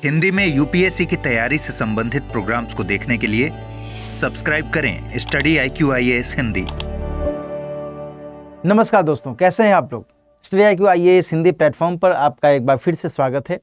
हिंदी में यूपीएससी की तैयारी से संबंधित प्रोग्राम्स को देखने के लिए सब्सक्राइब करें स्टडी IQ IAS हिंदी। नमस्कार दोस्तों, कैसे हैं आप लोग। Study IQ IAS Hindi platform पर आपका एक बार फिर से स्वागत है।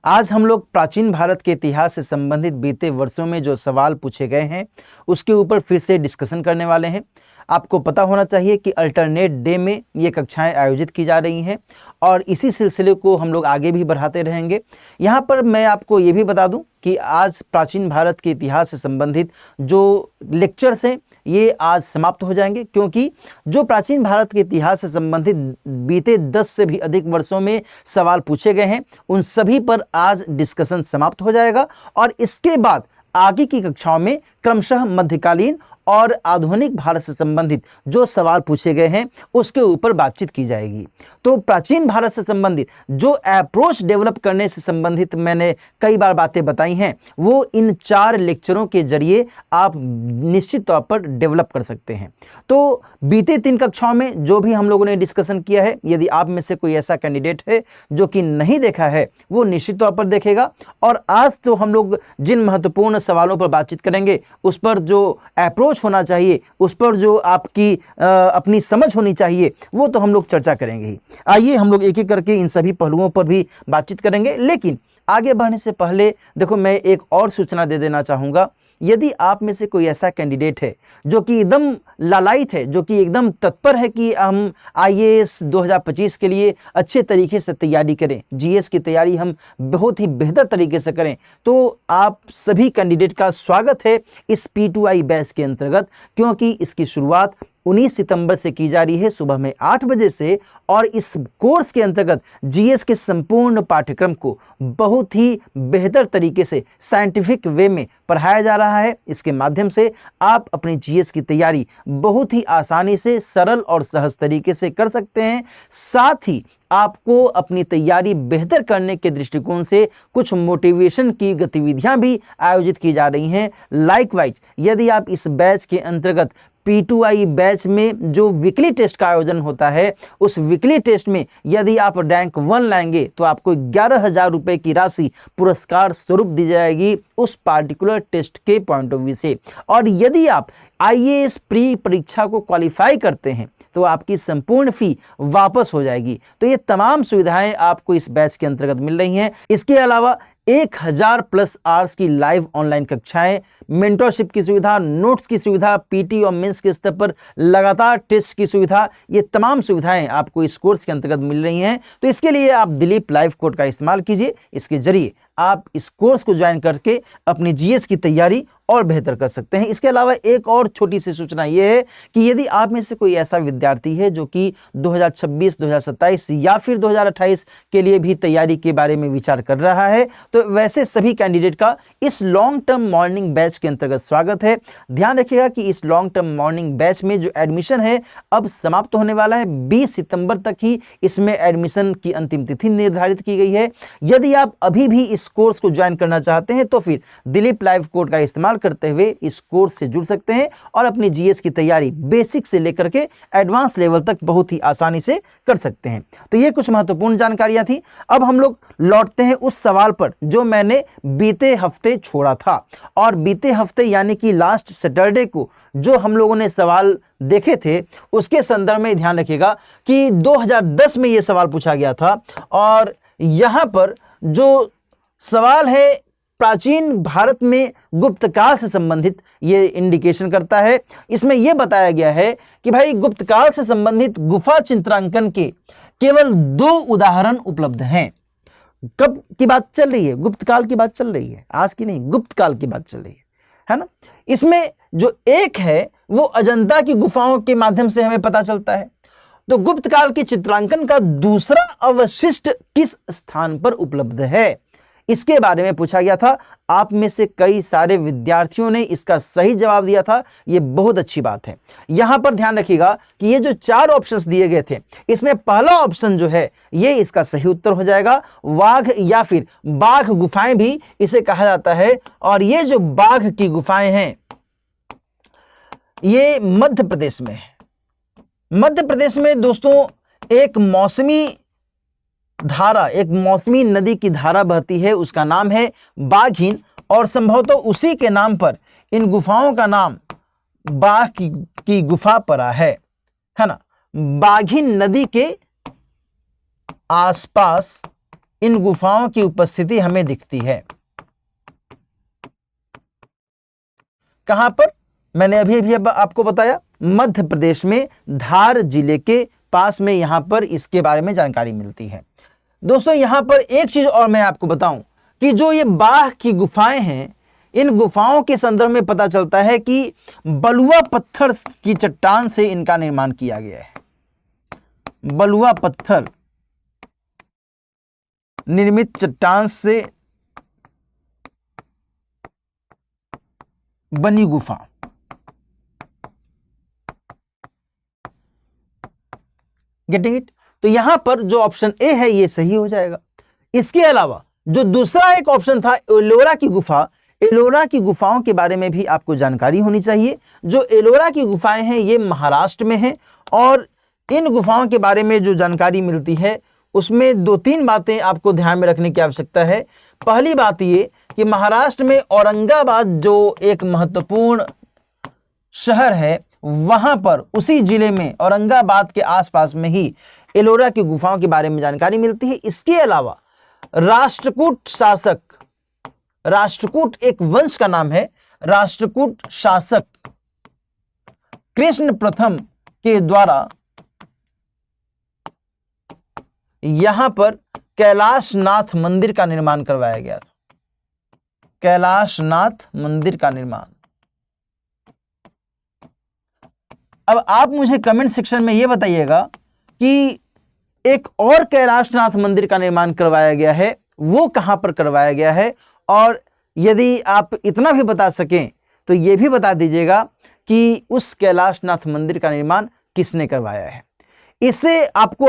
आज हम लोग प्राचीन भारत के इतिहास से संबंधित बीते वर्षों में जो सवाल पूछे गए हैं उसके ऊपर फिर से डिस्कशन करने वाले हैं। आपको पता होना चाहिए कि अल्टरनेट डे में ये कक्षाएं आयोजित की जा रही हैं और इसी सिलसिले को हम लोग आगे भी बढ़ाते रहेंगे। यहाँ पर मैं आपको ये भी बता दूं कि आज प्राचीन भारत के इतिहास से संबंधित जो लेक्चर्स हैं ये आज समाप्त हो जाएंगे, क्योंकि जो प्राचीन भारत के इतिहास से संबंधित बीते 10 से भी अधिक वर्षों में सवाल पूछे गए हैं उन सभी पर आज डिस्कशन समाप्त हो जाएगा और इसके बाद आगे की कक्षाओं में क्रमशः मध्यकालीन और आधुनिक भारत से संबंधित जो सवाल पूछे गए हैं उसके ऊपर बातचीत की जाएगी। तो प्राचीन भारत से संबंधित जो अप्रोच डेवलप करने से संबंधित मैंने कई बार बातें बताई हैं वो इन 4 लेक्चरों के जरिए आप निश्चित तौर पर डेवलप कर सकते हैं। तो बीते 3 कक्षाओं में जो भी हम लोगों ने डिस्कशन किया है, यदि आप में से कोई ऐसा कैंडिडेट है जो कि नहीं देखा है वो निश्चित तौर पर देखेगा। और आज तो हम लोग जिन महत्वपूर्ण सवालों पर बातचीत करेंगे उस पर जो अप्रोच होना चाहिए, उस पर जो आपकी अपनी समझ होनी चाहिए वो तो हम लोग चर्चा करेंगे ही। आइए हम लोग एक एक करके इन सभी पहलुओं पर भी बातचीत करेंगे, लेकिन आगे बढ़ने से पहले देखो मैं एक और सूचना दे देना चाहूँगा। यदि आप में से कोई ऐसा कैंडिडेट है जो कि एकदम लालायित है, जो कि एकदम तत्पर है कि हम IAS 2025 के लिए अच्छे तरीके से तैयारी करें, GS की तैयारी हम बहुत ही बेहतर तरीके से करें, तो आप सभी कैंडिडेट का स्वागत है इस P2I बैच के अंतर्गत, क्योंकि इसकी शुरुआत 19 सितंबर से की जा रही है सुबह में 8 बजे से। और इस कोर्स के अंतर्गत GS के संपूर्ण पाठ्यक्रम को बहुत ही बेहतर तरीके से साइंटिफिक वे में पढ़ाया जा रहा है। इसके माध्यम से आप अपनी GS की तैयारी बहुत ही आसानी से, सरल और सहज तरीके से कर सकते हैं। साथ ही आपको अपनी तैयारी बेहतर करने के दृष्टिकोण से कुछ मोटिवेशन की गतिविधियां भी आयोजित की जा रही हैं। लाइकवाइज यदि आप इस बैच के अंतर्गत P2I बैच में जो वीकली टेस्ट का आयोजन होता है उस वीकली टेस्ट में यदि आप रैंक 1 लाएंगे तो आपको 11,000 रुपए की राशि पुरस्कार स्वरूप दी जाएगी उस पार्टिकुलर टेस्ट के पॉइंट ऑफ व्यू से। और यदि आप IAS प्री परीक्षा को क्वालिफाई करते हैं तो आपकी संपूर्ण फी वापस हो जाएगी। तो ये तमाम सुविधाएं आपको इस बैच के अंतर्गत मिल रही हैं। इसके अलावा 1000+ आवर्स की लाइव ऑनलाइन कक्षाएं, मेंटरशिप की सुविधा, नोट्स की सुविधा, PT और मेंस के स्तर पर लगातार टेस्ट की सुविधा, ये तमाम सुविधाएं आपको इस कोर्स के अंतर्गत मिल रही हैं। तो इसके लिए आप दिलीप लाइव कोड का इस्तेमाल कीजिए। इसके जरिए आप इस कोर्स को ज्वाइन करके अपनी GS की तैयारी और बेहतर कर सकते हैं। इसके अलावा एक और छोटी सी सूचना ये है कि यदि आप में से कोई ऐसा विद्यार्थी है जो कि 2026, 2027 या फिर 2028 के लिए भी तैयारी के बारे में विचार कर रहा है तो वैसे सभी कैंडिडेट का इस लॉन्ग टर्म मॉर्निंग बैच के अंतर्गत स्वागत है। ध्यान रखिएगा कि इस लॉन्ग टर्म मॉर्निंग बैच में जो एडमिशन है अब समाप्त होने वाला है। 20 सितंबर तक ही इसमें एडमिशन की अंतिम तिथि निर्धारित की गई है। यदि आप अभी भी इस कोर्स को ज्वाइन करना चाहते हैं तो फिर दिलीप लाइव कोड का इस्तेमाल करते हुए इस कोर्स से जुड़ सकते हैं और अपनी GS की तैयारी बेसिक से लेकर के एडवांस लेवल तक बहुत ही आसानी से कर सकते हैं। तो ये कुछ महत्वपूर्ण जानकारियां थी। अब हम लोग लौटते हैं उस सवाल पर जो मैंने बीते हफ्ते छोड़ा था। और बीते हफ्ते यानी कि लास्ट सैटरडे को जो हम लोगों ने सवाल देखे थे उसके संदर्भ में ध्यान रखिएगा कि 2010 में यह सवाल पूछा गया था। और यहां पर जो सवाल है प्राचीन भारत में गुप्त काल से संबंधित ये इंडिकेशन करता है। इसमें यह बताया गया है कि भाई गुप्त काल से संबंधित गुफा चित्रांकन के केवल 2 उदाहरण उपलब्ध हैं। कब की बात चल रही है? गुप्त काल की बात चल रही है, आज की नहीं, गुप्त काल की बात चल रही है ना। इसमें जो एक है वो अजंता की गुफाओं के माध्यम से हमें पता चलता है। तो गुप्त काल के चित्रांकन का दूसरा अवशिष्ट किस स्थान पर उपलब्ध है, इसके बारे में पूछा गया था। आप में से कई सारे विद्यार्थियों ने इसका सही जवाब दिया था। यह बहुत अच्छी बात है। यहां पर ध्यान रखिएगा कि ये जो 4 ऑप्शंस दिए गए थे इसमें पहला ऑप्शन जो है ये इसका सही उत्तर हो जाएगा। वाघ या फिर बाघ गुफाएं भी इसे कहा जाता है। और ये जो बाघ की गुफाएं हैं ये मध्य प्रदेश में है। मध्य प्रदेश में दोस्तों एक मौसमी धारा, एक मौसमी नदी की धारा बहती है, उसका नाम है बाघिन, और संभवतः उसी के नाम पर इन गुफाओं का नाम बाघ की गुफा पड़ा है ना। बाघिन नदी के आसपास इन गुफाओं की उपस्थिति हमें दिखती है। कहां पर? मैंने अभी आपको बताया, मध्य प्रदेश में धार जिले के पास में यहां पर इसके बारे में जानकारी मिलती है। दोस्तों यहां पर एक चीज और मैं आपको बताऊं कि जो ये बाघ की गुफाएं हैं, इन गुफाओं के संदर्भ में पता चलता है कि बलुआ पत्थर की चट्टान से इनका निर्माण किया गया है। बलुआ पत्थर निर्मित चट्टान से बनी गुफा। Getting it? तो यहां पर जो ऑप्शन ए है ये सही हो जाएगा। इसके अलावा जो दूसरा एक ऑप्शन था एलोरा की गुफा, एलोरा की गुफाओं के बारे में भी आपको जानकारी होनी चाहिए। जो एलोरा की गुफाएं हैं ये महाराष्ट्र में हैं, और इन गुफाओं के बारे में जो जानकारी मिलती है उसमें 2-3 बातें आपको ध्यान में रखने की आवश्यकता है। पहली बात ये कि महाराष्ट्र में औरंगाबाद जो एक महत्वपूर्ण शहर है, वहां पर उसी जिले में औरंगाबाद के आसपास में ही एलोरा की गुफाओं के बारे में जानकारी मिलती है। इसके अलावा राष्ट्रकूट शासक, राष्ट्रकूट एक वंश का नाम है, राष्ट्रकूट शासक कृष्ण प्रथम के द्वारा यहां पर कैलाशनाथ मंदिर का निर्माण करवाया गया था। कैलाशनाथ मंदिर का निर्माण। अब आप मुझे कमेंट सेक्शन में यह बताइएगा कि एक और कैलाशनाथ मंदिर का निर्माण करवाया गया है, वो कहां पर करवाया गया है, और यदि आप इतना भी बता सकें तो यह भी बता दीजिएगा कि उस कैलाशनाथ मंदिर का निर्माण किसने करवाया है। इससे आपको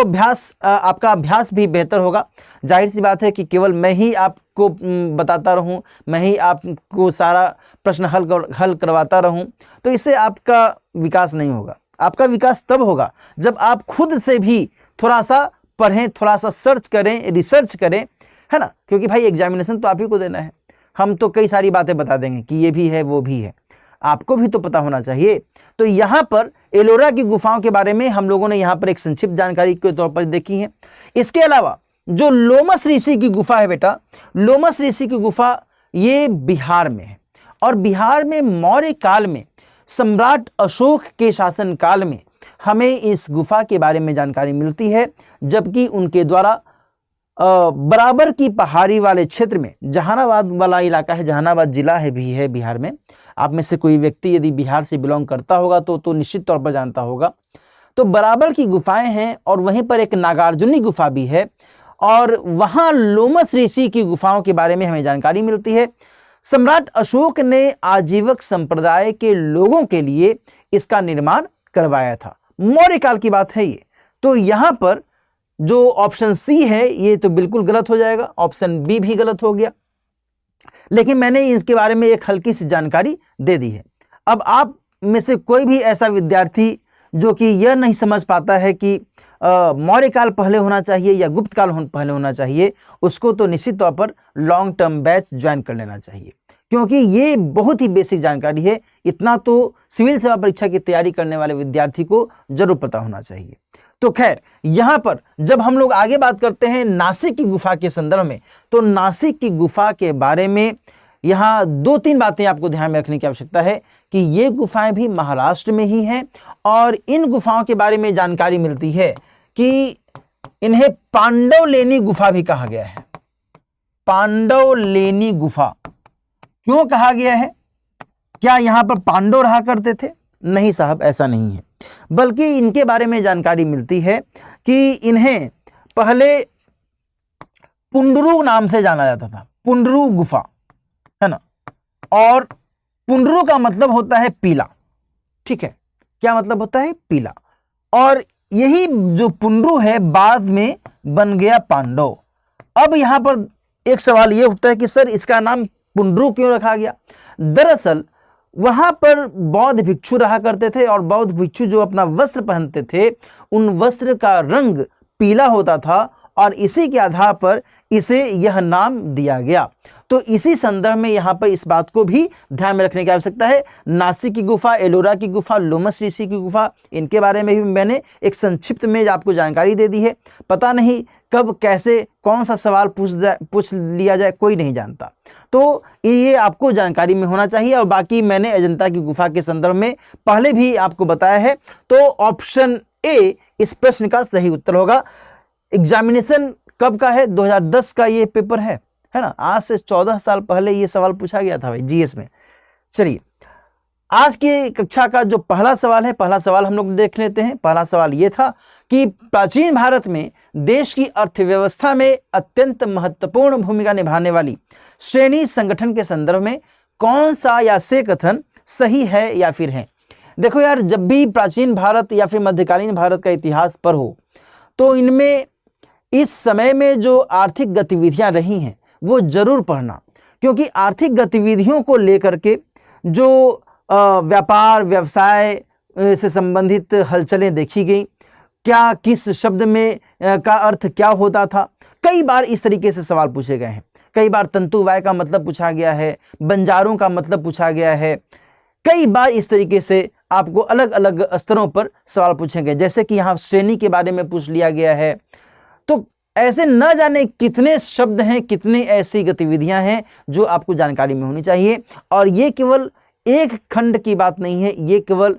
आपका अभ्यास भी बेहतर होगा। जाहिर सी बात है कि केवल मैं ही आपको बताता रहूं, मैं ही आपको सारा प्रश्न हल करवाता रहूं, तो इससे आपका विकास नहीं होगा। आपका विकास तब होगा जब आप खुद से भी थोड़ा सा पढ़ें, थोड़ा सा सर्च करें, रिसर्च करें, है ना। क्योंकि भाई एग्जामिनेशन तो आप ही को देना है। हम तो कई सारी बातें बता देंगे कि ये भी है वो भी है, आपको भी तो पता होना चाहिए। तो यहाँ पर एलोरा की गुफाओं के बारे में हम लोगों ने यहाँ पर एक संक्षिप्त जानकारी के तौर पर देखी है। इसके अलावा जो लोमस ऋषि की गुफा है बेटा, लोमस ऋषि की गुफा ये बिहार में है, और बिहार में मौर्य काल में सम्राट अशोक के शासन काल में हमें इस गुफा के बारे में जानकारी मिलती है, जबकि उनके द्वारा बराबर की पहाड़ी वाले क्षेत्र में, जहानाबाद वाला इलाका है, जहानाबाद जिला है भी है बिहार में। आप में से कोई व्यक्ति यदि बिहार से बिलोंग करता होगा तो निश्चित तौर पर जानता होगा। तो बराबर की गुफाएं हैं, और वहीं पर एक नागार्जुनी गुफा भी है, और वहां लोमस ऋषि की गुफाओं के बारे में हमें जानकारी मिलती है। सम्राट अशोक ने आजीवक संप्रदाय के लोगों के लिए इसका निर्माण करवाया था। मौर्य काल की बात है ये। तो यहां पर जो ऑप्शन सी है ये तो बिल्कुल गलत हो जाएगा, ऑप्शन बी भी गलत हो गया, लेकिन मैंने इसके बारे में एक हल्की सी जानकारी दे दी है। अब आप में से कोई भी ऐसा विद्यार्थी जो कि यह नहीं समझ पाता है कि मौर्य काल पहले होना चाहिए या गुप्त काल पहले होना चाहिए, उसको तो निश्चित तौर पर लॉन्ग टर्म बैच ज्वाइन कर लेना चाहिए, क्योंकि ये बहुत ही बेसिक जानकारी है। इतना तो सिविल सेवा परीक्षा की तैयारी करने वाले विद्यार्थी को जरूर पता होना चाहिए। तो खैर, यहाँ पर जब हम लोग आगे बात करते हैं नासिक की गुफा के संदर्भ में, तो नासिक की गुफा के बारे में यहाँ 2-3 बातें आपको ध्यान में रखने की आवश्यकता है कि ये गुफाएं भी महाराष्ट्र में ही हैं, और इन गुफाओं के बारे में जानकारी मिलती है कि इन्हें पांडवलेनी गुफा भी कहा गया है। पांडवलेनी गुफा क्यों कहा गया है? क्या यहाँ पर पांडव रहा करते थे? नहीं साहब, ऐसा नहीं है, बल्कि इनके बारे में जानकारी मिलती है कि इन्हें पहले पुंडरू नाम से जाना जाता था। पुंडरू गुफा, है ना, और पुंडरू का मतलब होता है पीला। ठीक है, क्या मतलब होता है? पीला। और यही जो पुंडरू है बाद में बन गया पांडव। अब यहां पर एक सवाल यह उठता है कि सर इसका नाम पुंडरू क्यों रखा गया? दरअसल वहां पर बौद्ध भिक्षु रहा करते थे, और बौद्ध भिक्षु जो अपना वस्त्र पहनते थे, उन वस्त्र का रंग पीला होता था, और इसी के आधार पर इसे यह नाम दिया गया। तो इसी संदर्भ में यहाँ पर इस बात को भी ध्यान में रखने की आवश्यकता है। नासिक की गुफा, एलोरा की गुफा, लोमस ऋषि की गुफा, इनके बारे में भी मैंने एक संक्षिप्त में आपको जानकारी दे दी है। पता नहीं कब कैसे कौन सा सवाल पूछ लिया जाए, कोई नहीं जानता, तो ये आपको जानकारी में होना चाहिए। और बाकी मैंने अजंता की गुफा के संदर्भ में पहले भी आपको बताया है। तो ऑप्शन ए इस प्रश्न का सही उत्तर होगा। एग्जामिनेशन कब का है? 2010 का ये पेपर है ना। आज से 14 साल पहले ये सवाल पूछा गया था भाई जीएस में। चलिए आज की कक्षा का जो पहला सवाल है, पहला सवाल हम लोग देख लेते हैं। पहला सवाल ये था कि प्राचीन भारत में देश की अर्थव्यवस्था में अत्यंत महत्वपूर्ण भूमिका निभाने वाली श्रेणी संगठन के संदर्भ में कौन सा या से कथन सही है या फिर है? देखो यार, जब भी प्राचीन भारत या फिर मध्यकालीन भारत का इतिहास पढ़ो तो इनमें इस समय में जो आर्थिक गतिविधियां रही हैं वो जरूर पढ़ना, क्योंकि आर्थिक गतिविधियों को लेकर के जो व्यापार व्यवसाय से संबंधित हलचलें देखी गई, क्या किस शब्द में का अर्थ क्या होता था, कई बार इस तरीके से सवाल पूछे गए हैं। कई बार तंतुवाय का मतलब पूछा गया है, बंजारों का मतलब पूछा गया है। कई बार इस तरीके से आपको अलग अलग स्तरों पर सवाल पूछे गए, जैसे कि यहाँ श्रेणी के बारे में पूछ लिया गया है। तो ऐसे न जाने कितने शब्द हैं, कितनी ऐसी गतिविधियां हैं जो आपको जानकारी में होनी चाहिए। और ये केवल एक खंड की बात नहीं है, ये केवल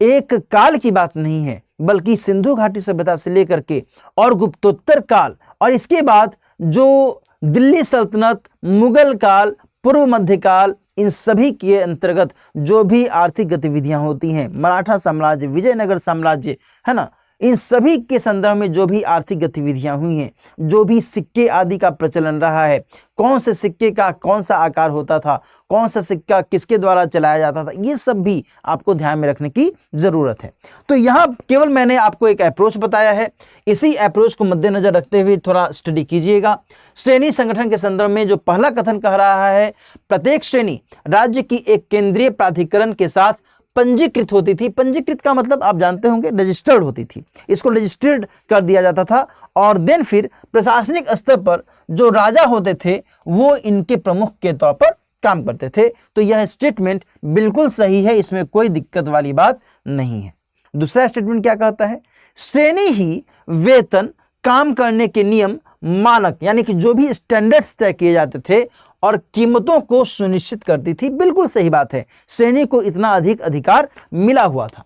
एक काल की बात नहीं है, बल्कि सिंधु घाटी सभ्यता से लेकर के और गुप्तोत्तर काल और इसके बाद जो दिल्ली सल्तनत, मुगल काल, पूर्व मध्यकाल, इन सभी के अंतर्गत जो भी आर्थिक गतिविधियां होती हैं, मराठा साम्राज्य, विजयनगर साम्राज्य, है ना, इन सभी के संदर्भ में जो भी आर्थिक गतिविधियां हुई हैं, जो भी सिक्के आदि का प्रचलन रहा है, कौन से सिक्के का कौन सा आकार होता था, कौन सा सिक्का किसके द्वारा चलाया जाता था, ये सब भी आपको ध्यान में रखने की जरूरत है। तो यहाँ केवल मैंने आपको एक अप्रोच बताया है, इसी अप्रोच को मद्देनजर रखते हुए थोड़ा स्टडी कीजिएगा। श्रेणी संगठन के संदर्भ में जो पहला कथन कह रहा है, प्रत्येक श्रेणी राज्य की एक केंद्रीय प्राधिकरण के साथ पंजीकृत होती थी। पंजीकृत का मतलब आप जानते होंगे, रजिस्टर्ड होती थी। इसको रजिस्टर्ड कर दिया जाता था और देन फिर प्रशासनिक स्तर पर जो राजा होते थे वो इनके प्रमुख के तौर पर काम करते थे। तो यह स्टेटमेंट बिल्कुल सही है, इसमें कोई दिक्कत वाली बात नहीं है। दूसरा स्टेटमेंट क्या कहता है? श्रेणी ही वेतन, काम करने के नियम, मानक यानी कि जो भी स्टैंडर्ड्स तय किए जाते थे और कीमतों को सुनिश्चित करती थी। बिल्कुल सही बात है, श्रेणी को इतना अधिक अधिकार मिला हुआ था।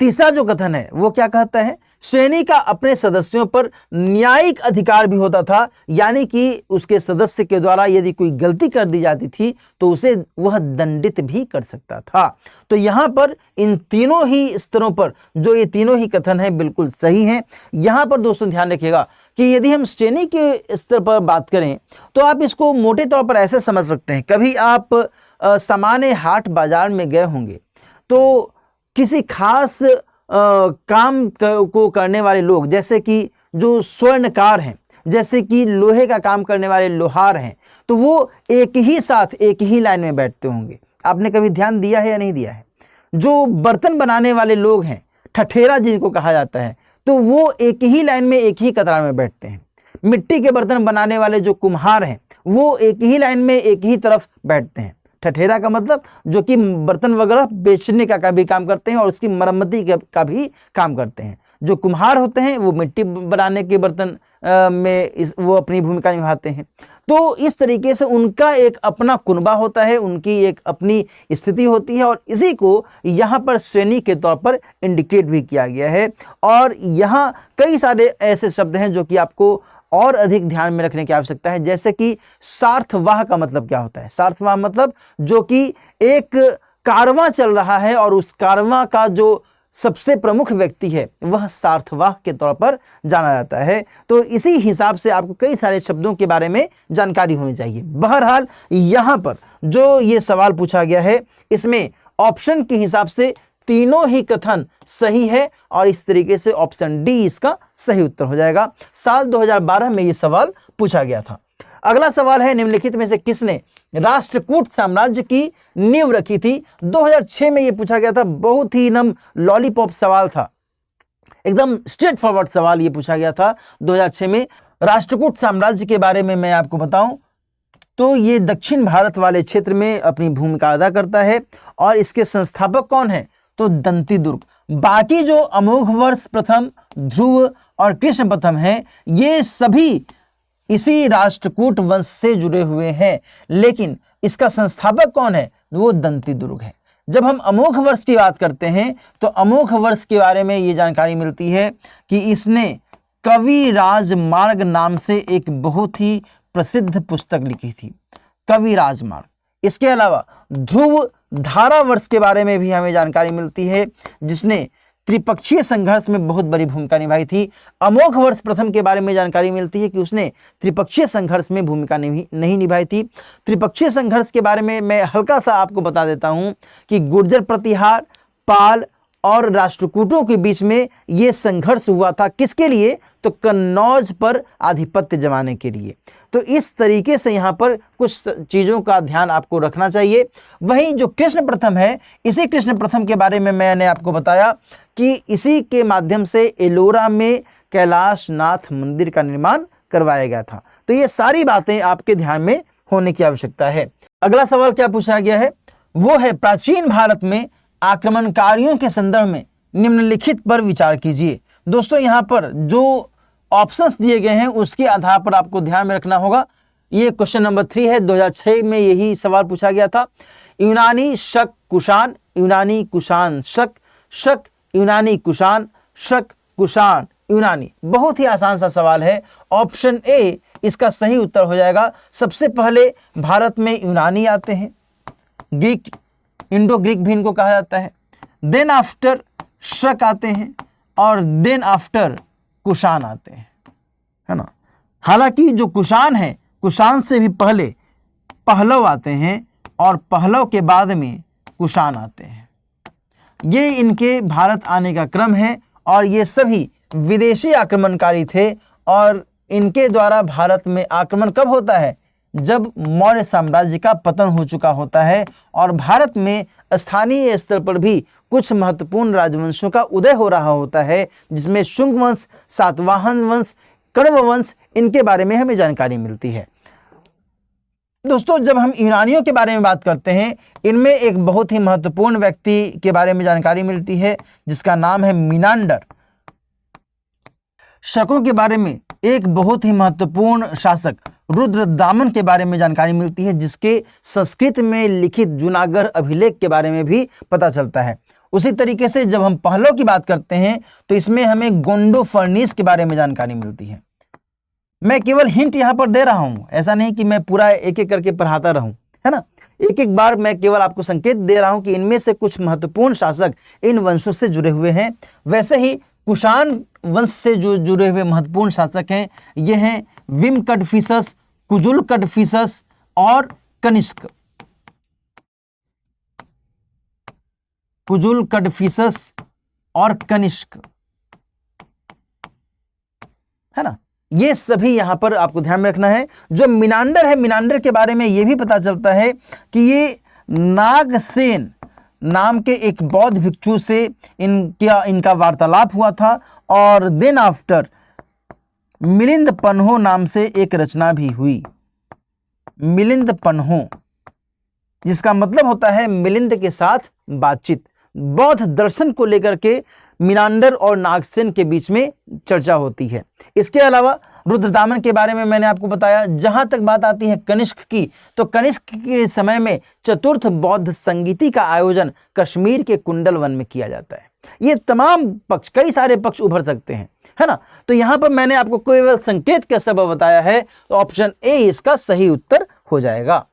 तीसरा जो कथन है वो क्या कहता है? श्रेणी का अपने सदस्यों पर न्यायिक अधिकार भी होता था, यानी कि उसके सदस्य के द्वारा यदि कोई गलती कर दी जाती थी तो उसे वह दंडित भी कर सकता था। तो यहाँ पर इन तीनों ही स्तरों पर जो ये तीनों ही कथन है बिल्कुल सही हैं। यहाँ पर दोस्तों ध्यान रखिएगा कि यदि हम श्रेणी के स्तर पर बात करें तो आप इसको मोटे तौर पर ऐसे समझ सकते हैं। कभी आप सामान्य हाट बाजार में गए होंगे तो किसी खास काम को करने वाले लोग, जैसे कि जो स्वर्णकार हैं, जैसे कि लोहे का काम करने वाले लोहार हैं, तो वो एक ही साथ एक ही लाइन में बैठते होंगे। आपने कभी ध्यान दिया है या नहीं दिया है? जो बर्तन बनाने वाले लोग हैं, ठठेरा जिनको कहा जाता है, तो वो एक ही लाइन में एक ही कतार में बैठते हैं। मिट्टी के बर्तन बनाने वाले जो कुम्हार हैं वो एक ही लाइन में एक ही तरफ बैठते हैं। ठठेरा का मतलब जो कि बर्तन वगैरह बेचने का भी काम करते हैं और उसकी मरम्मती का भी काम करते हैं। जो कुम्हार होते हैं वो मिट्टी बनाने के बर्तन में वो अपनी भूमिका निभाते हैं। तो इस तरीके से उनका एक अपना कुनबा होता है, उनकी एक अपनी स्थिति होती है और इसी को यहाँ पर श्रेणी के तौर पर इंडिकेट भी किया गया है। और यहाँ कई सारे ऐसे शब्द हैं जो कि आपको और अधिक ध्यान में रखने की आवश्यकता है, जैसे कि सार्थवाह का मतलब क्या होता है? सार्थवाह मतलब जो कि एक कारवां चल रहा है और उस कारवां का जो सबसे प्रमुख व्यक्ति है वह सार्थवाह के तौर पर जाना जाता है। तो इसी हिसाब से आपको कई सारे शब्दों के बारे में जानकारी होनी चाहिए। बहरहाल यहाँ पर जो ये सवाल पूछा गया है इसमें ऑप्शन के हिसाब से तीनों ही कथन सही है और इस तरीके से ऑप्शन डी इसका सही उत्तर हो जाएगा। साल 2012 में ये सवाल पूछा गया था। अगला सवाल है, निम्नलिखित में से किसने राष्ट्रकूट साम्राज्य की नींव रखी थी? 2006 में ये पूछा गया था। बहुत ही नम लॉलीपॉप सवाल था, एकदम स्ट्रेट फॉरवर्ड सवाल ये पूछा गया था 2006 में। राष्ट्रकूट साम्राज्य के बारे में मैं आपको बताऊं तो ये दक्षिण भारत वाले क्षेत्र में अपनी भूमिका अदा करता है और इसके संस्थापक कौन है तो दंतीदुर्ग। बाकी जो अमोघ वर्ष प्रथम, ध्रुव और कृष्ण प्रथम हैं ये सभी इसी राष्ट्रकूट वंश से जुड़े हुए हैं, लेकिन इसका संस्थापक कौन है वो दंतीदुर्ग है। जब हम अमोघ वर्ष की बात करते हैं तो अमोघ वर्ष के बारे में ये जानकारी मिलती है कि इसने कवि राजमार्ग नाम से एक बहुत ही प्रसिद्ध पुस्तक लिखी थी, कवि राजमार्ग। इसके अलावा ध्रुव धारा वर्ष के बारे में भी हमें जानकारी मिलती है जिसने त्रिपक्षीय संघर्ष में बहुत बड़ी भूमिका निभाई थी। अमोघ वर्ष प्रथम के बारे में जानकारी मिलती है कि उसने त्रिपक्षीय संघर्ष में भूमिका नहीं निभाई थी। त्रिपक्षीय संघर्ष के बारे में मैं हल्का सा आपको बता देता हूं कि गुर्जर प्रतिहार, पाल और राष्ट्रकूटों के बीच में ये संघर्ष हुआ था। किसके लिए तो कन्नौज पर आधिपत्य जमाने के लिए। तो इस तरीके से यहाँ पर कुछ चीज़ों का ध्यान आपको रखना चाहिए। वहीं जो कृष्ण प्रथम है, इसी कृष्ण प्रथम के बारे में मैंने आपको बताया कि इसी के माध्यम से एलोरा में कैलाशनाथ मंदिर का निर्माण करवाया गया था। तो ये सारी बातें आपके ध्यान में होने की आवश्यकता है। अगला सवाल क्या पूछा गया है वो है प्राचीन भारत में आक्रमणकारियों के संदर्भ में निम्नलिखित पर विचार कीजिए। दोस्तों यहाँ पर जो ऑप्शंस दिए गए हैं उसके आधार पर आपको ध्यान में रखना होगा। ये क्वेश्चन नंबर 3 है, 2006 में यही सवाल पूछा गया था। यूनानी शक कुषाण, यूनानी कुषाण शक, शक यूनानी कुषाण, शक कुषाण यूनानी। बहुत ही आसान सा सवाल है। ऑप्शन ए इसका सही उत्तर हो जाएगा। सबसे पहले भारत में यूनानी आते हैं, ग्रीक, इंडो ग्रीक भी इनको कहा जाता है। देन आफ्टर शक आते हैं और देन आफ्टर कुषाण आते हैं, है ना। हालांकि जो कुषाण है, कुषाण से भी पहले पहलव आते हैं और पहलव के बाद में कुषाण आते हैं। ये इनके भारत आने का क्रम है और ये सभी विदेशी आक्रमणकारी थे और इनके द्वारा भारत में आक्रमण कब होता है जब मौर्य साम्राज्य का पतन हो चुका होता है और भारत में स्थानीय स्तर पर भी कुछ महत्वपूर्ण राजवंशों का उदय हो रहा होता है, जिसमें शुंग वंश, सातवाहन वंश, कण्व वंश, इनके बारे में हमें जानकारी मिलती है। दोस्तों जब हम यूनानियों के बारे में बात करते हैं, इनमें एक बहुत ही महत्वपूर्ण व्यक्ति के बारे में जानकारी मिलती है जिसका नाम है मिनांडर। शकों के बारे में एक बहुत ही महत्वपूर्ण शासक रुद्रदामन के बारे में जानकारी मिलती है जिसके संस्कृत में लिखित जूनागढ़ अभिलेख के बारे में भी पता चलता है। उसी तरीके से जब हम पहलव की बात करते हैं तो इसमें हमें गोंडो फर्निस के बारे में जानकारी मिलती है। मैं केवल हिंट यहाँ पर दे रहा हूँ, ऐसा नहीं कि मैं पूरा एक एक करके पढ़ाता रहूं, है ना। एक एक बार मैं केवल आपको संकेत दे रहा हूं कि इनमें से कुछ महत्वपूर्ण शासक इन वंशों से जुड़े हुए हैं। वैसे ही कुषाण वंश से जो जुड़े हुए महत्वपूर्ण शासक हैं ये हैं विम कडफिसस, कुजुल कडफिसस और कनिष्क। कुजुल कडफिसस और कनिष्क, है ना। ये सभी यहां पर आपको ध्यान में रखना है। जो मिनांडर है, मिनांडर के बारे में यह भी पता चलता है कि ये नागसेन नाम के एक बौद्ध भिक्षु से इनका वार्तालाप हुआ था और देन आफ्टर मिलिंद पन्हो नाम से एक रचना भी हुई। मिलिंद पन्हो जिसका मतलब होता है मिलिंद के साथ बातचीत। बौद्ध दर्शन को लेकर के मिनांडर और नागसेन के बीच में चर्चा होती है। इसके अलावा रुद्रदामन के बारे में मैंने आपको बताया। जहां तक बात आती है कनिष्क की, तो कनिष्क के समय में चतुर्थ बौद्ध संगीति का आयोजन कश्मीर के कुंडल वन में किया जाता है। ये तमाम पक्ष, कई सारे पक्ष उभर सकते हैं, है ना। तो यहां पर मैंने आपको केवल संकेत के सबब बताया है, तो ऑप्शन ए इसका सही उत्तर हो जाएगा।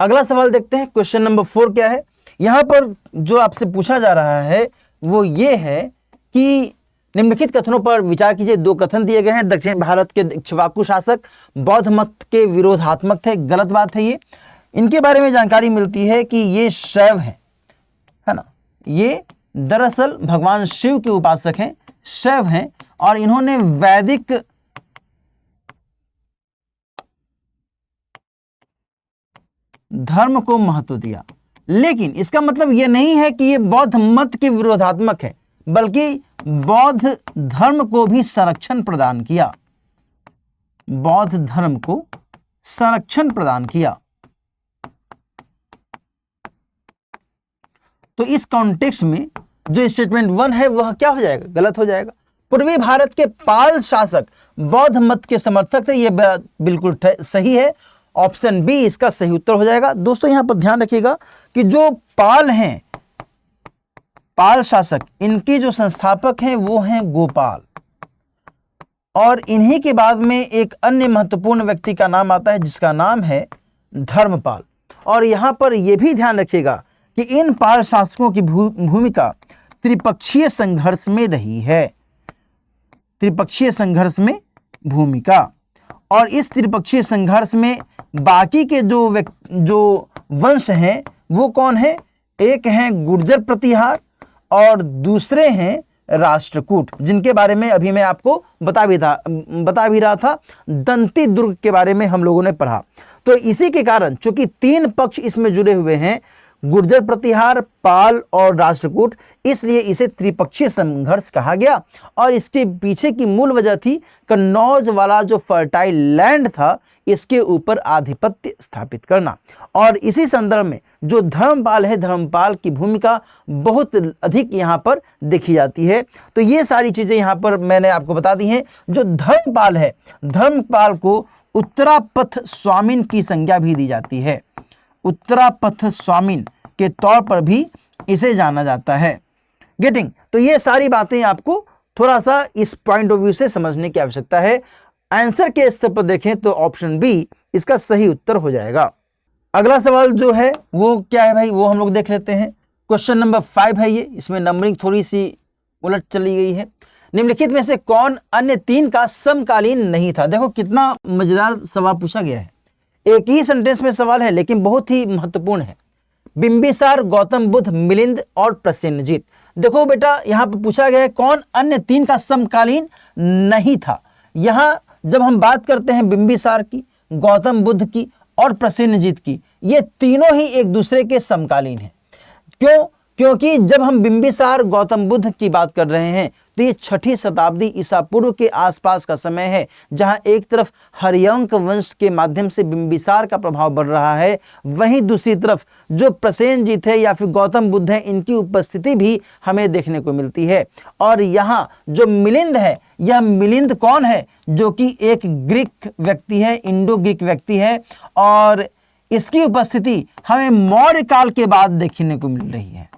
अगला सवाल देखते हैं, क्वेश्चन नंबर 4 क्या है। यहां पर जो आपसे पूछा जा रहा है वो ये है कि निम्नलिखित कथनों पर विचार कीजिए। 2 कथन दिए गए हैं। दक्षिण भारत के इक्ष्वाकु शासक बौद्ध मत के विरोधात्मक थे, गलत बात है ये। इनके बारे में जानकारी मिलती है कि ये शैव है ना। ये दरअसल भगवान शिव के उपासक हैं, शैव हैं और इन्होंने वैदिक धर्म को महत्व दिया। लेकिन इसका मतलब यह नहीं है कि ये बौद्ध मत के विरोधात्मक है। बल्कि बौद्ध धर्म को भी संरक्षण प्रदान किया। बौद्ध धर्म को संरक्षण प्रदान किया। तो इस कॉन्टेक्स्ट में जो स्टेटमेंट 1 है वह क्या हो जाएगा? गलत हो जाएगा। पूर्वी भारत के पाल शासक बौद्ध मत के समर्थक थे, यह बिल्कुल सही है। ऑप्शन बी इसका सही उत्तर हो जाएगा। दोस्तों यहां पर ध्यान रखिएगा कि जो पाल हैं, पाल शासक, इनके जो संस्थापक हैं वो हैं गोपाल, और इन्हीं के बाद में एक अन्य महत्वपूर्ण व्यक्ति का नाम आता है जिसका नाम है धर्मपाल। और यहां पर यह भी ध्यान रखिएगा कि इन पाल शासकों की भूमिका त्रिपक्षीय संघर्ष में रही है। त्रिपक्षीय संघर्ष में भूमिका, और इस त्रिपक्षीय संघर्ष में बाकी के जो वंश हैं वो कौन है? एक हैं गुर्जर प्रतिहार और दूसरे हैं राष्ट्रकूट, जिनके बारे में अभी मैं आपको बता भी रहा था। दंती दुर्ग के बारे में हम लोगों ने पढ़ा। तो इसी के कारण चूंकि 3 पक्ष इसमें जुड़े हुए हैं, गुर्जर प्रतिहार, पाल और राष्ट्रकूट, इसलिए इसे त्रिपक्षीय संघर्ष कहा गया। और इसके पीछे की मूल वजह थी कन्नौज वाला जो फर्टाइल लैंड था, इसके ऊपर आधिपत्य स्थापित करना। और इसी संदर्भ में जो धर्मपाल है, धर्मपाल की भूमिका बहुत अधिक यहाँ पर देखी जाती है। तो ये सारी चीजें यहाँ पर मैंने आपको बता दी हैं। जो धर्मपाल है, धर्मपाल को उत्तरापथ स्वामिन की संज्ञा भी दी जाती है। उत्तरापथ स्वामिन के तौर पर भी इसे जाना जाता है। गेटिंग? तो ये सारी बातें आपको थोड़ा सा इस पॉइंट ऑफ व्यू से समझने की आवश्यकता है। आंसर के स्तर पर देखें तो ऑप्शन बी इसका सही उत्तर हो जाएगा। अगला सवाल जो है वो क्या है भाई, वो हम लोग देख लेते हैं। क्वेश्चन नंबर 5 है ये, इसमें नंबरिंग थोड़ी सी उलट चली गई है। निम्नलिखित में से कौन अन्य 3 का समकालीन नहीं था? देखो कितना मजेदार सवाल पूछा गया है। एक ही सेंटेंस में सवाल है लेकिन बहुत ही महत्वपूर्ण है। बिंबिसार, गौतम बुद्ध, मिलिंद और प्रसेनजीत। देखो बेटा, यहां पर पूछा गया है कौन अन्य 3 का समकालीन नहीं था। यहां जब हम बात करते हैं बिंबिसार की, गौतम बुद्ध की और प्रसेनजीत की, ये तीनों ही एक दूसरे के समकालीन हैं। क्यों? क्योंकि जब हम बिंबिसार, गौतम बुद्ध की बात कर रहे हैं तो ये 6ठी शताब्दी ईसा पूर्व के आसपास का समय है, जहां एक तरफ हर्यंक वंश के माध्यम से बिंबिसार का प्रभाव बढ़ रहा है, वहीं दूसरी तरफ जो प्रसेनजीत है या फिर गौतम बुद्ध है, इनकी उपस्थिति भी हमें देखने को मिलती है। और यहाँ जो मिलिंद है, यह मिलिंद कौन है? जो कि एक ग्रीक व्यक्ति है, इंडो ग्रीक व्यक्ति है, और इसकी उपस्थिति हमें मौर्य काल के बाद देखने को मिल रही है।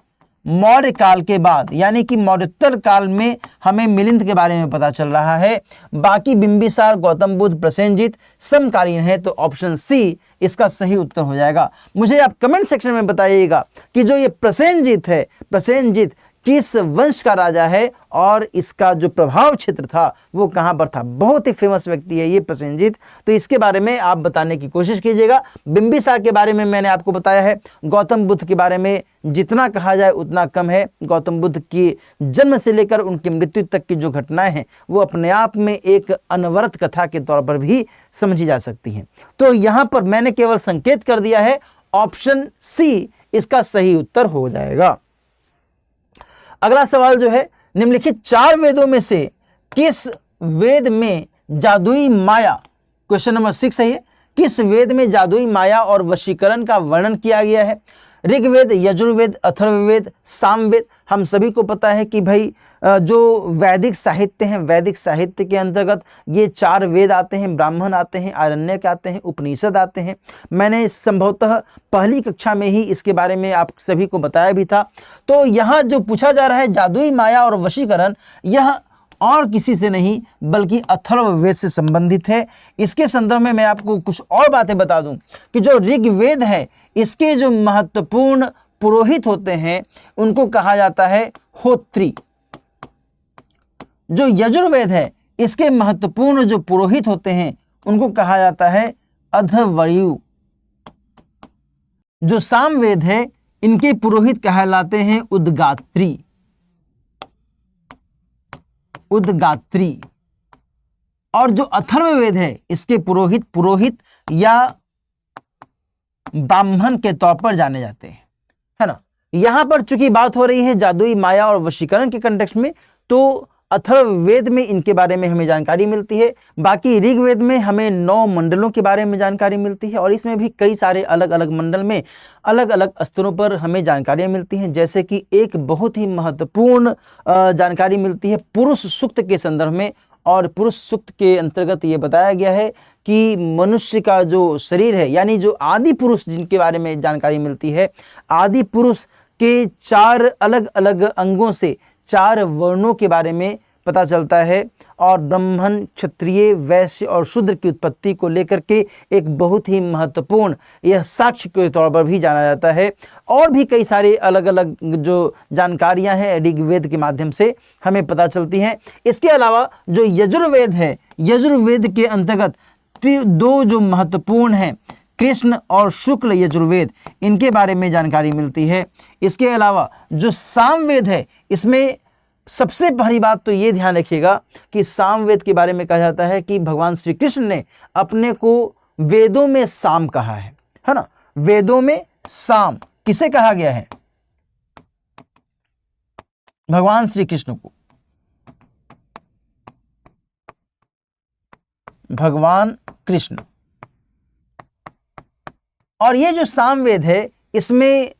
मौर्य काल के बाद, यानी कि मौर्योत्तर काल में हमें मिलिंद के बारे में पता चल रहा है। बाकी बिंबिसार, गौतम बुद्ध, प्रसेनजीत समकालीन है। तो ऑप्शन सी इसका सही उत्तर हो जाएगा। मुझे आप कमेंट सेक्शन में बताइएगा कि जो ये प्रसेनजीत है, प्रसेनजीत किस वंश का राजा है और इसका जो प्रभाव क्षेत्र था वो कहां पर था। बहुत ही फेमस व्यक्ति है ये प्रसेनजीत, तो इसके बारे में आप बताने की कोशिश कीजिएगा। बिंबिसार के बारे में मैंने आपको बताया है। गौतम बुद्ध के बारे में जितना कहा जाए उतना कम है। गौतम बुद्ध की जन्म से लेकर उनकी मृत्यु तक की जो घटनाएं हैं वो अपने आप में एक अनवरत कथा के तौर पर भी समझी जा सकती हैं। तो यहाँ पर मैंने केवल संकेत कर दिया है, ऑप्शन सी इसका सही उत्तर हो जाएगा। अगला सवाल जो है, निम्नलिखित 4 वेदों में से किस वेद में जादुई माया, क्वेश्चन नंबर 6 है ये, किस वेद में जादुई माया और वशीकरण का वर्णन किया गया है? ऋग्वेद, यजुर्वेद, अथर्ववेद, सामवेद। हम सभी को पता है कि भाई जो वैदिक साहित्य हैं, वैदिक साहित्य के अंतर्गत ये 4 वेद आते हैं, ब्राह्मण आते हैं, आरण्यक आते हैं, उपनिषद आते हैं। मैंने संभवतः पहली कक्षा में ही इसके बारे में आप सभी को बताया भी था। तो यहाँ जो पूछा जा रहा है जादुई माया और वशीकरण, यह और किसी से नहीं बल्कि अथर्ववेद से संबंधित है। इसके संदर्भ में मैं आपको कुछ और बातें बता दूं कि जो ऋग्वेद है, इसके जो महत्वपूर्ण पुरोहित होते हैं उनको कहा जाता है होत्री। जो यजुर्वेद है, इसके महत्वपूर्ण जो पुरोहित होते हैं उनको कहा जाता है अध्वर्यु। जो सामवेद है, इनके पुरोहित कहलाते हैं उद्गात्री। उद्गात्री। और जो अथर्ववेद है, इसके पुरोहित या ब्राह्मण के तौर पर जाने जाते हैं, है ना। यहाँ पर चूंकि बात हो रही है जादुई माया और वशीकरण के कंटेक्स्ट में, तो अथर्ववेद में इनके बारे में हमें जानकारी मिलती है। बाकी ऋग्वेद में हमें 9 मंडलों के बारे में जानकारी मिलती है, और इसमें भी कई सारे अलग अलग मंडल में अलग अलग स्तरों पर हमें जानकारियाँ मिलती हैं। जैसे कि एक बहुत ही महत्वपूर्ण जानकारी मिलती है पुरुष सूक्त के संदर्भ में, और पुरुष सूक्त के अंतर्गत ये बताया गया है कि मनुष्य का जो शरीर है, यानी जो आदि पुरुष जिनके बारे में जानकारी मिलती है, आदि पुरुष के 4 अलग अलग अंगों से 4 वर्णों के बारे में पता चलता है, और ब्राह्मण, क्षत्रिय, वैश्य और शूद्र की उत्पत्ति को लेकर के एक बहुत ही महत्वपूर्ण यह साक्ष्य के तौर पर भी जाना जाता है। और भी कई सारे अलग अलग जो जानकारियां हैं ऋग्वेद के माध्यम से हमें पता चलती हैं। इसके अलावा जो यजुर्वेद है, यजुर्वेद के अंतर्गत 2 जो महत्वपूर्ण हैं, कृष्ण और शुक्ल यजुर्वेद, इनके बारे में जानकारी मिलती है। इसके अलावा जो सामवेद है, इसमें सबसे पहली बात तो ये ध्यान रखिएगा कि सामवेद के बारे में कहा जाता है कि भगवान श्री कृष्ण ने अपने को वेदों में साम कहा है ना। वेदों में साम किसे कहा गया है? भगवान श्री कृष्ण को, भगवान कृष्ण। और ये जो सामवेद है, इसमें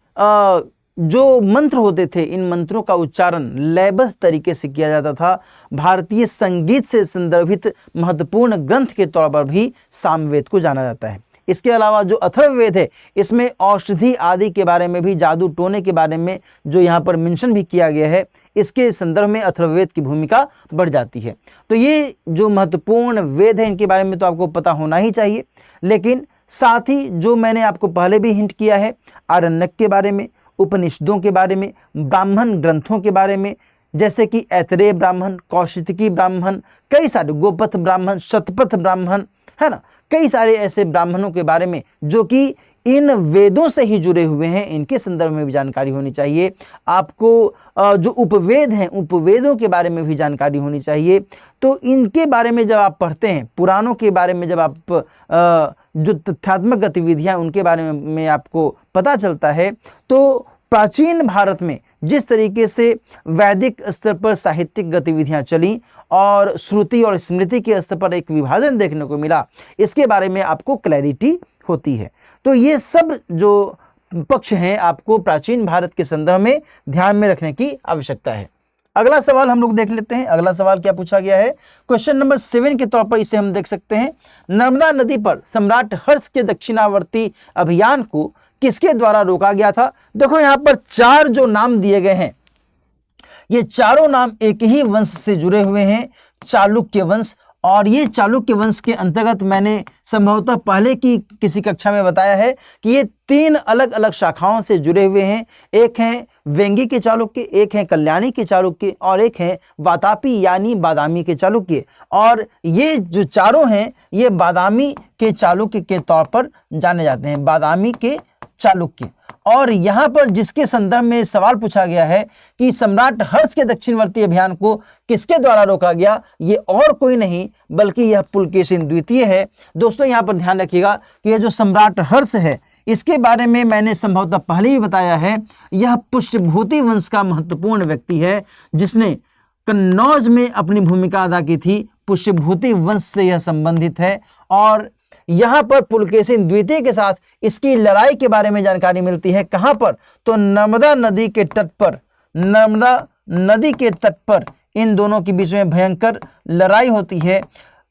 जो मंत्र होते थे, इन मंत्रों का उच्चारण लयबद्ध तरीके से किया जाता था। भारतीय संगीत से संदर्भित महत्वपूर्ण ग्रंथ के तौर पर भी सामवेद को जाना जाता है। इसके अलावा जो अथर्ववेद है, इसमें औषधि आदि के बारे में भी, जादू टोने के बारे में जो यहाँ पर मेंशन भी किया गया है, इसके संदर्भ में अथर्ववेद की भूमिका बढ़ जाती है। तो ये जो महत्वपूर्ण वेद है, इनके बारे में तो आपको पता होना ही चाहिए। लेकिन साथ ही जो मैंने आपको पहले भी हिंट किया है, आरण्यक के बारे में, उपनिषदों के बारे में, ब्राह्मण ग्रंथों के बारे में, जैसे कि ऐतरेय ब्राह्मण, कौशिकी ब्राह्मण, कई सारे गोपथ ब्राह्मण, शतपथ ब्राह्मण, है ना, कई सारे ऐसे ब्राह्मणों के बारे में जो कि इन वेदों से ही जुड़े हुए हैं, इनके संदर्भ में भी जानकारी होनी चाहिए। आपको जो उपवेद हैं, उपवेदों के बारे में भी जानकारी होनी चाहिए। तो इनके बारे में जब आप पढ़ते हैं, पुराणों के बारे में जब आप जो तथ्यात्मक गतिविधियां उनके बारे में आपको पता चलता है, तो प्राचीन भारत में जिस तरीके से वैदिक स्तर पर साहित्यिक गतिविधियां चली और श्रुति और स्मृति के स्तर पर एक विभाजन देखने को मिला, इसके बारे में आपको क्लैरिटी होती है। तो ये सब जो पक्ष हैं, आपको प्राचीन भारत के संदर्भ में ध्यान में रखने की आवश्यकता है। अगला सवाल हम लोग देख लेते हैं। अगला सवाल क्या पूछा गया है? क्वेश्चन नंबर 7 के तौर पर इसे हम देख सकते हैं। नर्मदा नदी पर सम्राट हर्ष के दक्षिणावर्ती अभियान को किसके द्वारा रोका गया था? देखो यहाँ पर 4 जो नाम दिए गए हैं, ये चारों नाम एक ही वंश से जुड़े हुए हैं, चालुक्य वंश। और ये चालुक्य वंश के अंतर्गत मैंने संभवतः पहले की किसी कक्षा में बताया है कि ये 3 अलग अलग शाखाओं से जुड़े हुए हैं। एक हैं वेंगी के चालुक्य, एक हैं कल्याणी के चालुक्य, और एक हैं वातापी यानी बादामी के चालुक्य। और ये जो चारों हैं, ये बादामी के चालुक्य के तौर पर जाने जाते हैं, बादामी के चालुक्य। और यहाँ पर जिसके संदर्भ में सवाल पूछा गया है कि सम्राट हर्ष के दक्षिणवर्ती अभियान को किसके द्वारा रोका गया, ये और कोई नहीं बल्कि यह पुलकेशिन द्वितीय है। दोस्तों यहाँ पर ध्यान रखिएगा कि यह जो सम्राट हर्ष है, इसके बारे में मैंने संभवतः पहले ही बताया है। यह पुष्यभूति वंश का महत्वपूर्ण व्यक्ति है, जिसने कन्नौज में अपनी भूमिका अदा की थी। पुष्यभूति वंश से यह संबंधित है। और यहाँ पर पुलकेशिन द्वितीय के साथ इसकी लड़ाई के बारे में जानकारी मिलती है। कहाँ पर? तो नर्मदा नदी के तट पर, नर्मदा नदी के तट पर इन दोनों के बीच में भयंकर लड़ाई होती है।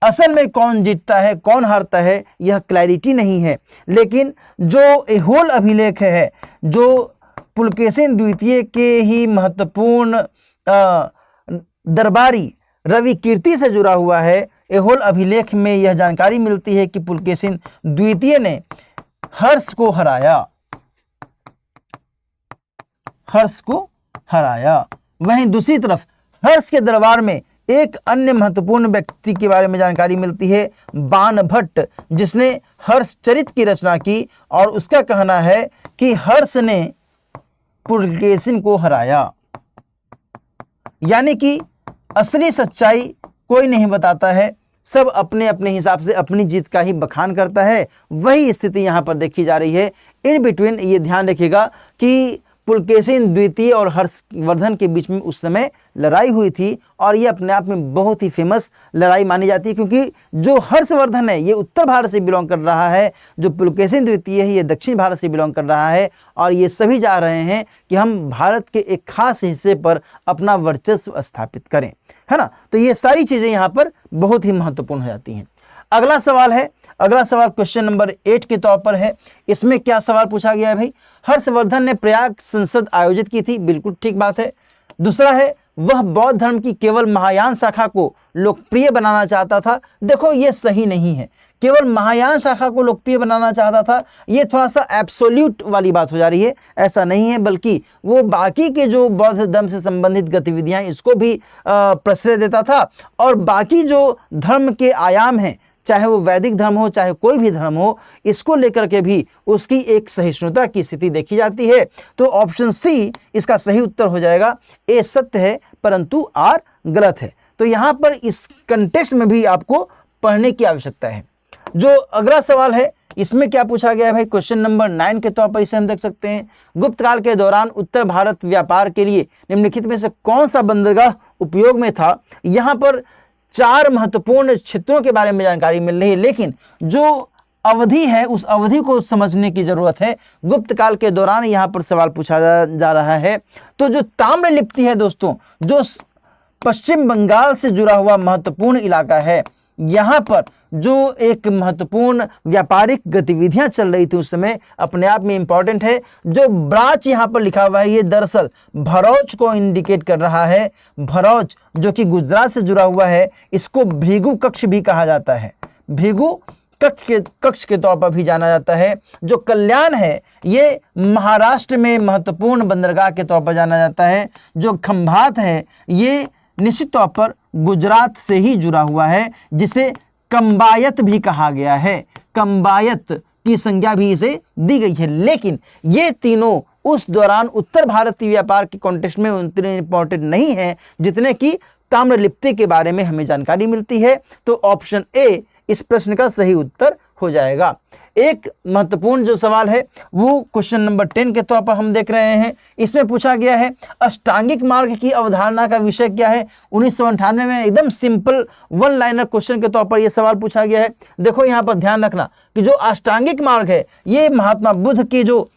असल में कौन जीतता है, कौन हारता है, यह क्लैरिटी नहीं है। लेकिन जो ऐहोल अभिलेख है, जो पुलकेशिन द्वितीय के ही महत्वपूर्ण दरबारी रवि कीर्ति से जुड़ा हुआ है, ऐहोल अभिलेख में यह जानकारी मिलती है कि पुलकेशिन द्वितीय ने हर्ष को हराया, हर्ष को हराया। वहीं दूसरी तरफ हर्ष के दरबार में एक अन्य महत्वपूर्ण व्यक्ति के बारे में जानकारी मिलती है, बाणभट्ट, जिसने हर्ष चरित की रचना की। और उसका कहना है कि हर्ष ने पुलकेशिन को हराया। यानी कि असली सच्चाई कोई नहीं बताता है, सब अपने अपने हिसाब से अपनी जीत का ही बखान करता है। वही स्थिति यहाँ पर देखी जा रही है। इन बिटवीन ये ध्यान रखिएगा कि पुलकेशिन द्वितीय और हर्षवर्धन के बीच में उस समय लड़ाई हुई थी और ये अपने आप में बहुत ही फेमस लड़ाई मानी जाती है, क्योंकि जो हर्षवर्धन है ये उत्तर भारत से बिलोंग कर रहा है, जो पुलकेशिन द्वितीय है ये दक्षिण भारत से बिलोंग कर रहा है, और ये सभी जा रहे हैं कि हम भारत के एक खास हिस्से पर अपना वर्चस्व स्थापित करें, है ना। तो ये सारी चीज़ें यहाँ पर बहुत ही महत्वपूर्ण हो जाती हैं। अगला सवाल है, अगला सवाल क्वेश्चन नंबर 8 के तौर पर है। इसमें क्या सवाल पूछा गया है भाई? हर्षवर्धन ने प्रयाग संसद आयोजित की थी, बिल्कुल ठीक बात है। दूसरा है, वह बौद्ध धर्म की केवल महायान शाखा को लोकप्रिय बनाना चाहता था। देखो ये सही नहीं है, केवल महायान शाखा को लोकप्रिय बनाना चाहता था, ये थोड़ा सा एब्सोल्यूट वाली बात हो जा रही है, ऐसा नहीं है, बल्कि वो बाकी के जो बौद्ध धर्म से संबंधित गतिविधियां इसको भी प्रश्रय देता था, और बाकी जो धर्म के आयाम हैं, चाहे वो वैदिक धर्म हो चाहे कोई भी धर्म हो, इसको लेकर के भी उसकी एक सहिष्णुता की स्थिति देखी जाती है। तो ऑप्शन सी इसका सही उत्तर हो जाएगा। ए सत्य है परंतु आर गलत है। तो यहाँ पर इस कंटेक्स्ट में भी आपको पढ़ने की आवश्यकता है। जो अगला सवाल है इसमें क्या पूछा गया है भाई? क्वेश्चन नंबर 9 के तौर पर इसे हम देख सकते हैं। गुप्त काल के दौरान उत्तर भारत व्यापार के लिए निम्नलिखित में से कौन सा बंदरगाह उपयोग में था? यहाँ पर 4 महत्वपूर्ण क्षेत्रों के बारे में जानकारी मिल रही है, लेकिन जो अवधि है उस अवधि को समझने की जरूरत है। गुप्त काल के दौरान यहाँ पर सवाल पूछा जा रहा है। तो जो ताम्रलिप्ति है दोस्तों, जो पश्चिम बंगाल से जुड़ा हुआ महत्वपूर्ण इलाका है, यहाँ पर जो एक महत्वपूर्ण व्यापारिक गतिविधियां चल रही थी उस समय, अपने आप में इंपॉर्टेंट है। जो ब्राच यहाँ पर लिखा हुआ है ये दरअसल भरौच को इंडिकेट कर रहा है। भरौच जो कि गुजरात से जुड़ा हुआ है, इसको भृगु कक्ष भी कहा जाता है, भृगु कक्ष के तौर पर भी जाना जाता है। जो कल्याण है ये महाराष्ट्र में महत्वपूर्ण बंदरगाह के तौर पर जाना जाता है। जो खंभात है ये निश्चित तौर पर गुजरात से ही जुड़ा हुआ है, जिसे कंबायत भी कहा गया है। कंबायत की संज्ञा भी इसे दी गई है। लेकिन ये तीनों उस दौरान उत्तर भारतीय व्यापार के कॉन्टेक्स्ट में उतने इंपॉर्टेंट नहीं है जितने कि ताम्रलिप्ति के बारे में हमें जानकारी मिलती है। तो ऑप्शन ए इस प्रश्न का सही उत्तर हो जाएगा। एक महत्वपूर्ण जो सवाल है वो क्वेश्चन नंबर 10 के तौर पर हम देख रहे हैं। इसमें पूछा गया है अष्टांगिक मार्ग की अवधारणा का विषय क्या है? 1998 में एकदम सिंपल 1 लाइनर क्वेश्चन के तौर पर यह सवाल पूछा गया है। देखो यहाँ पर ध्यान रखना कि जो अष्टांगिक मार्ग है ये महात्मा बुद्ध के जो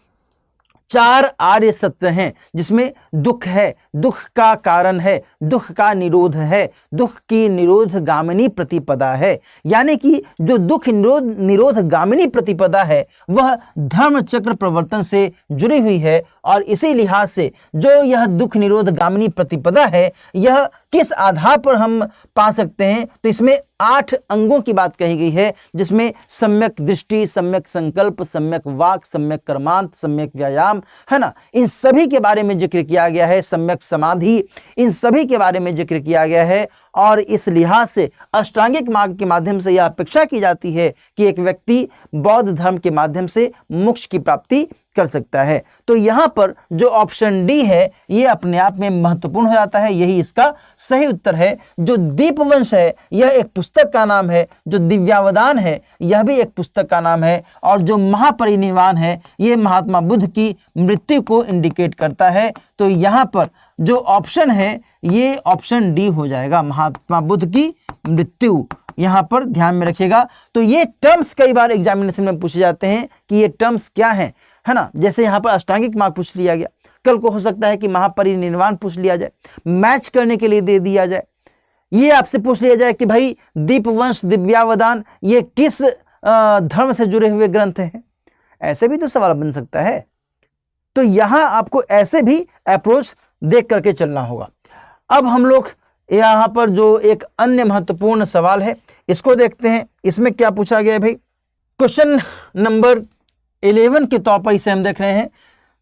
4 आर्य सत्य हैं, जिसमें दुख है, दुख का कारण है, दुख का निरोध है, दुख की निरोध गामिनी प्रतिपदा है। यानी कि जो दुख निरोध गामिनी प्रतिपदा है वह धर्म चक्र प्रवर्तन से जुड़ी हुई है, और इसी लिहाज से जो यह दुख निरोध गामिनी प्रतिपदा है यह किस आधार पर हम पा सकते हैं? तो इसमें 8 अंगों की बात कही गई है, जिसमें सम्यक दृष्टि, सम्यक संकल्प, सम्यक वाक, सम्यक कर्मांत, सम्यक व्यायाम, है ना, इन सभी के बारे में जिक्र किया गया है। सम्यक समाधि, इन सभी के बारे में जिक्र किया गया है। और इस लिहाज से अष्टांगिक मार्ग के माध्यम से यह अपेक्षा की जाती है कि एक व्यक्ति बौद्ध धर्म के माध्यम से मोक्ष की प्राप्ति कर सकता है। तो यहाँ पर जो ऑप्शन डी है ये अपने आप में महत्वपूर्ण हो जाता है, यही इसका सही उत्तर है। जो दीपवंश है यह एक पुस्तक का नाम है, जो दिव्यावदान है यह भी एक पुस्तक का नाम है, और जो महापरिनिर्वाण है ये महात्मा बुद्ध की मृत्यु को इंडिकेट करता है। तो यहाँ पर जो ऑप्शन है ये ऑप्शन डी हो जाएगा, महात्मा बुद्ध की मृत्यु। यहाँ पर ध्यान में रखिएगा। तो ये टर्म्स कई बार एग्जामिनेशन में पूछे जाते हैं कि ये टर्म्स क्या हैं, है ना। जैसे यहाँ पर अष्टांगिक मार्ग पूछ लिया गया, कल को हो सकता है कि महापरिनिर्वाण पूछ लिया जाए, मैच करने के लिए दे दिया जाए। ये आपसे पूछ लिया जाए कि भाई दीपवंश, दिव्यावदान ये किस धर्म से जुड़े हुए ग्रंथ हैं, ऐसे भी तो सवाल बन सकता है। तो यहाँ आपको ऐसे भी अप्रोच देख करके चलना होगा। अब हम लोग यहाँ पर जो एक अन्य महत्वपूर्ण सवाल है इसको देखते हैं। इसमें क्या पूछा गया है भाई? क्वेश्चन नंबर 11 के तौर पर इसे हम देख रहे हैं।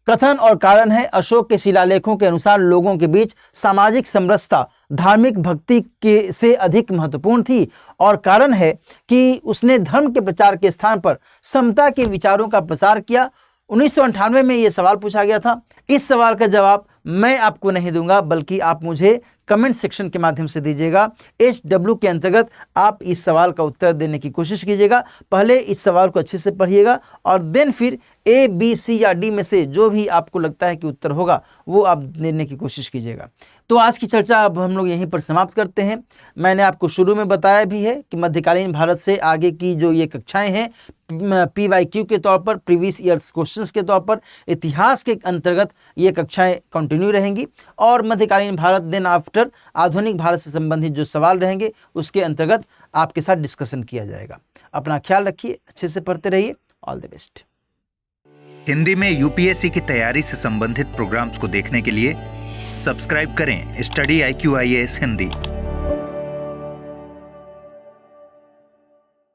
कथन और कारण है अशोक के शिलालेखों के अनुसार लोगों के बीच सामाजिक समरसता धार्मिक भक्ति के से अधिक महत्वपूर्ण थी, और कारण है कि उसने धर्म के प्रचार के स्थान पर समता के विचारों का प्रसार किया। 1998 में यह सवाल पूछा गया था। इस सवाल का जवाब मैं आपको नहीं दूंगा, बल्कि आप मुझे कमेंट सेक्शन के माध्यम से दीजिएगा। HW के अंतर्गत आप इस सवाल का उत्तर देने की कोशिश कीजिएगा। पहले इस सवाल को अच्छे से पढ़िएगा और देन फिर A, B, C या D में से जो भी आपको लगता है कि उत्तर होगा वो आप देने की कोशिश कीजिएगा। तो आज की चर्चा अब हम लोग यहीं पर समाप्त करते हैं। मैंने आपको शुरू में बताया भी है कि मध्यकालीन भारत से आगे की जो ये कक्षाएं हैं PYQ के तौर पर, प्रीवियस ईयर्स क्वेश्चंस के तौर पर, इतिहास के अंतर्गत ये कक्षाएं कंटिन्यू रहेंगी और मध्यकालीन भारत देन आफ्टर आधुनिक भारत से संबंधित जो सवाल रहेंगे उसके अंतर्गत आपके साथ डिस्कशन किया जाएगा। अपना ख्याल रखिए, अच्छे से पढ़ते रहिए। All the best. हिंदी में यूपीएससी की तैयारी से संबंधित प्रोग्राम्स को देखने के लिए सब्सक्राइब करें स्टडी IQ IAS हिंदी।